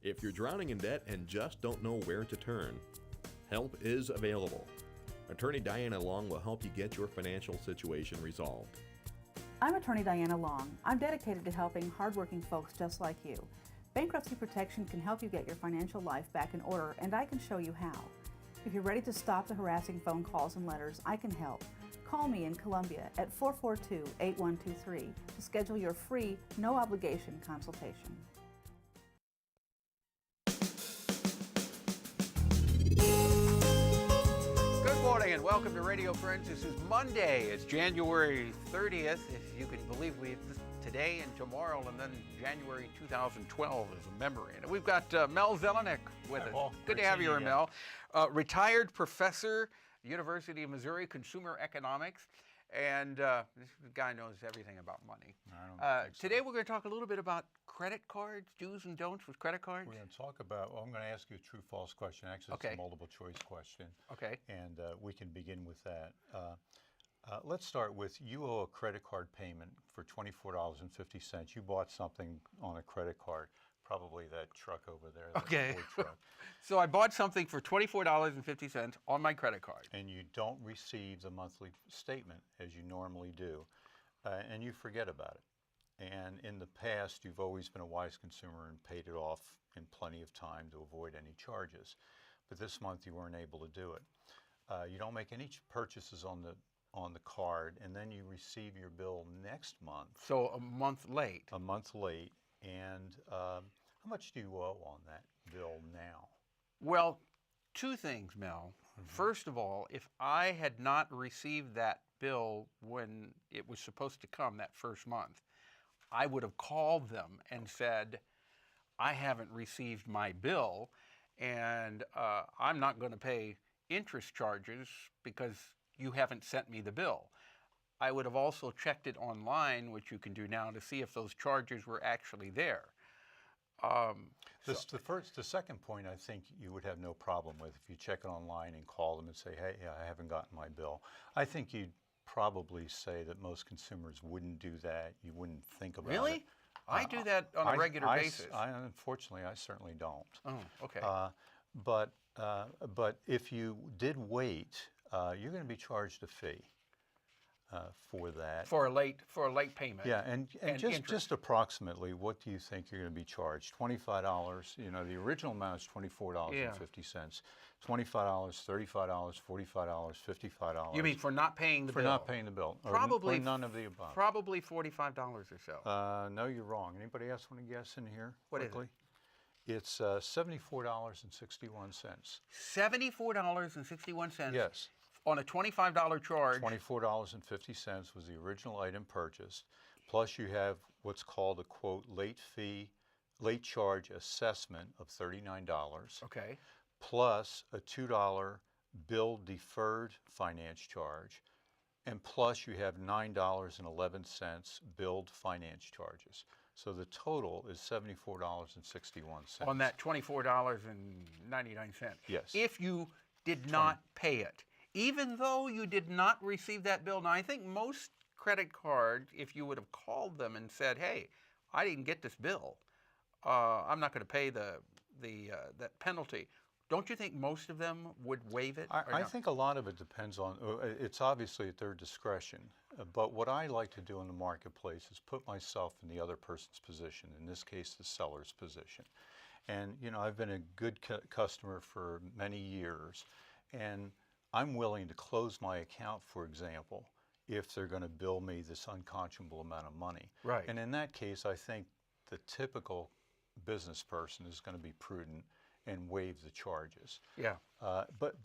If you're drowning in debt and just don't know where to turn, help is available. Attorney Diana Long will help you get your financial situation resolved. I'm Attorney Diana Long. I'm dedicated to helping hardworking folks just like you. Bankruptcy protection can help you get your financial life back in order, and I can show you how. If you're ready to stop the harassing phone calls and letters, I can help. Call me in Columbia at 442-8123 to schedule your free, no-obligation consultation. Good morning and welcome to Radio Friends. This is Monday. It's January 30th, if you can believe today and tomorrow, and then January 2012 is a memory. And we've got Mel Zelenak with us. Well, good to have you here, Mel. Retired professor, University of Missouri, Consumer Economics. And this guy knows everything about money. Today we're going to talk a little bit about credit cards, do's and don'ts with credit cards. We're going to talk about, I'm going to ask you a true-false question. Actually, it's a multiple choice question. Okay. And we can begin with that. Let's start with, you owe a credit card payment for $24.50. You bought something on a credit card, probably that truck over there. Okay. Ford truck. So I bought something for $24.50 on my credit card. And you don't receive the monthly statement as you normally do, and you forget about it. And in the past, you've always been a wise consumer and paid it off in plenty of time to avoid any charges. But this month, you weren't able to do it. You don't make any purchases on the card, and then you receive your bill next month. So a month late. A month late. And how much do you owe on that bill now? Well, two things, Mel. First of all, if I had not received that bill when it was supposed to come that first month, I would have called them and said, I haven't received my bill, and I'm not going to pay interest charges because you haven't sent me the bill. I would have also checked it online, which you can do now, to see if those charges were actually there. The second point, I think you would have no problem with if you check it online and call them and say, hey, I haven't gotten my bill. I think you'd probably say that most consumers wouldn't do that. You wouldn't think about it. Really? I do that on a regular basis. Unfortunately, I certainly don't. Oh, okay. But if you did wait, you're going to be charged a fee. For that. For a late payment. Yeah, and just approximately, what do you think you're going to be charged? $25. You know, the original amount is $24.50. Yeah. $25, $35, $45, $55. You mean for not paying the bill? For not paying the bill. Probably or none of the above. Probably $45 or so. No, you're wrong. Anybody else want to guess in here? What quickly? Is it? It's $74.61. $74.61. Yes. On a $25 charge. $24.50 was the original item purchased. Plus you have what's called a, quote, late charge assessment of $39. Okay. Plus a $2 bill deferred finance charge. And plus you have $9.11 billed finance charges. So the total is $74.61. On that $24.99. Yes. If you did not pay it. Even though you did not receive that bill. Now, I think most credit cards, if you would have called them and said, hey, I didn't get this bill, I'm not going to pay that penalty. Don't you think most of them would waive it? I think a lot of it depends on, it's obviously at their discretion. But what I like to do in the marketplace is put myself in the other person's position, in this case, the seller's position. And, you know, I've been a good customer for many years. And I'm willing to close my account, for example, if they're going to bill me this unconscionable amount of money. Right. And in that case, I think the typical business person is going to be prudent and waive the charges. Yeah. But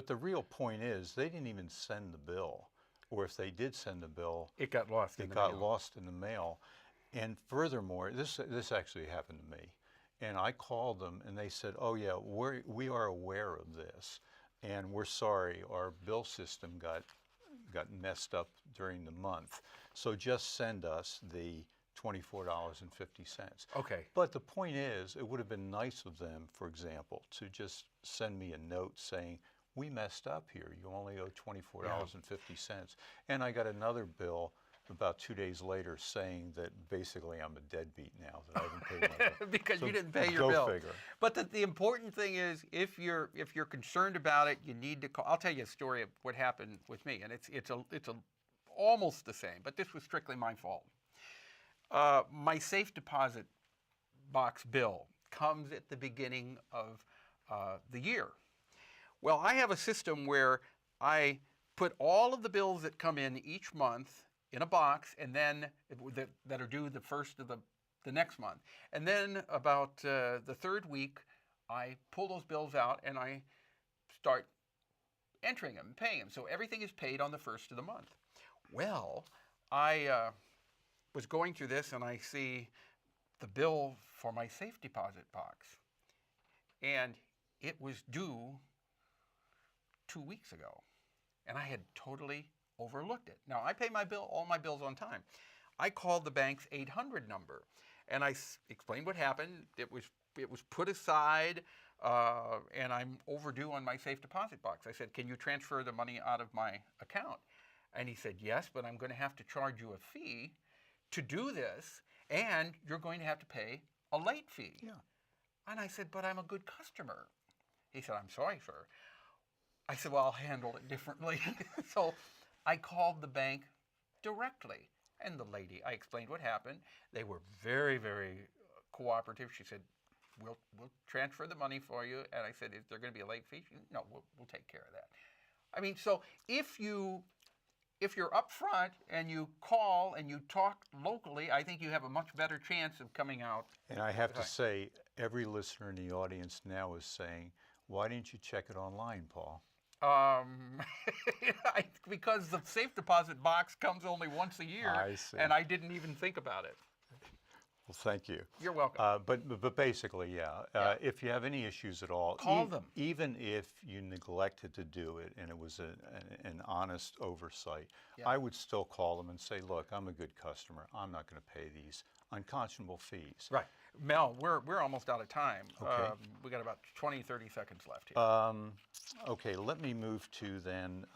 the real point is they didn't even send the bill, or if they did send the bill, it got lost. It got lost in the mail. And furthermore, this actually happened to me, and I called them and they said, "Oh yeah, we are aware of this." And we're sorry, our bill system got messed up during the month. So just send us the $24.50. Okay. But the point is, it would have been nice of them, for example, to just send me a note saying, we messed up here. You only owe $24.50. And I got another bill about 2 days later saying that basically I'm a deadbeat now, that I haven't paid my bill. Because So you didn't pay your go bill. figure. But the important thing is, if you're concerned about it, you need to call. I'll tell you a story of what happened with me, and it's almost the same, but this was strictly my fault. My safe deposit box bill comes at the beginning of the year. Well, I have a system where I put all of the bills that come in each month in a box, and then that are due the first of the next month. And then about the third week, I pull those bills out and I start entering them and paying them. So everything is paid on the first of the month. Well, I was going through this and I see the bill for my safe deposit box, and it was due 2 weeks ago, and I had totally overlooked it. Now, I pay all my bills on time. I called the bank's 800 number, and I explained what happened. It was put aside, and I'm overdue on my safe deposit box. I said, "Can you transfer the money out of my account?" And he said, "Yes, but I'm going to have to charge you a fee to do this, and you're going to have to pay a late fee." Yeah. And I said, "But I'm a good customer." He said, "I'm sorry, sir." I said, "Well, I'll handle it differently." So I called the bank directly, and the lady, I explained what happened. They were very, very cooperative. She said, we'll transfer the money for you. And I said, "Is there going to be a late fee?" She said, "No, we'll take care of that." I mean, so if you're upfront and you call and you talk locally, I think you have a much better chance of coming out. And I have to say, every listener in the audience now is saying, "Why didn't you check it online, Paul?" Because the safe deposit box comes only once a year, I see. and I didn't even think about it. Well, thank you. You're welcome. But basically, yeah. If you have any issues at all, Call them. Even if you neglected to do it and it was an honest oversight, Yeah. I would still call them and say, "Look, I'm a good customer. I'm not going to pay these unconscionable fees." Right. Mel, we're almost out of time. Okay. We got about 20, 30 seconds left here. Okay, let me move to then,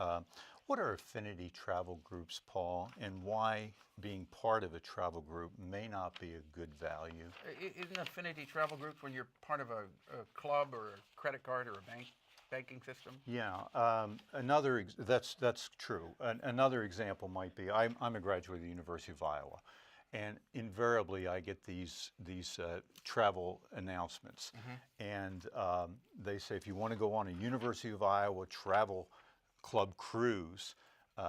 what are affinity travel groups, Paul, and why being part of a travel group may not be a good value? Isn't affinity travel groups when you're part of a club or a credit card or a banking system? Yeah, that's true. Another example might be, I'm a graduate of the University of Iowa, and invariably I get these travel announcements, and they say, if you want to go on a University of Iowa travel club cruise,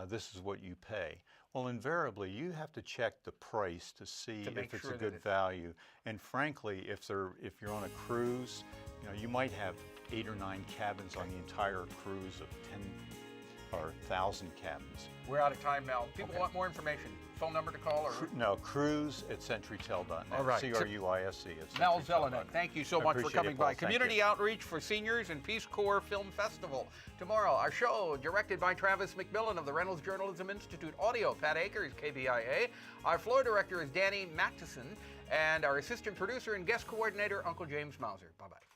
this is what you pay. Well, invariably you have to check the price to see if it's a good value. And frankly, if you're on a cruise, you might have 8 or 9 cabins on the entire cruise of 10 or 1,000 cabins. We're out of time, Mel. People want more information. Phone number to call? No, cruise@centurytel.net. All right. CRUISE. Mel Zelenak, thank you so much for coming by. Thank Community you. Outreach for Seniors and Peace Corps Film Festival. Tomorrow, our show, directed by Travis McMillan of the Reynolds Journalism Institute. Audio, Pat Akers, KBIA. Our floor director is Danny Mattison. And our assistant producer and guest coordinator, Uncle James Mauser. Bye-bye.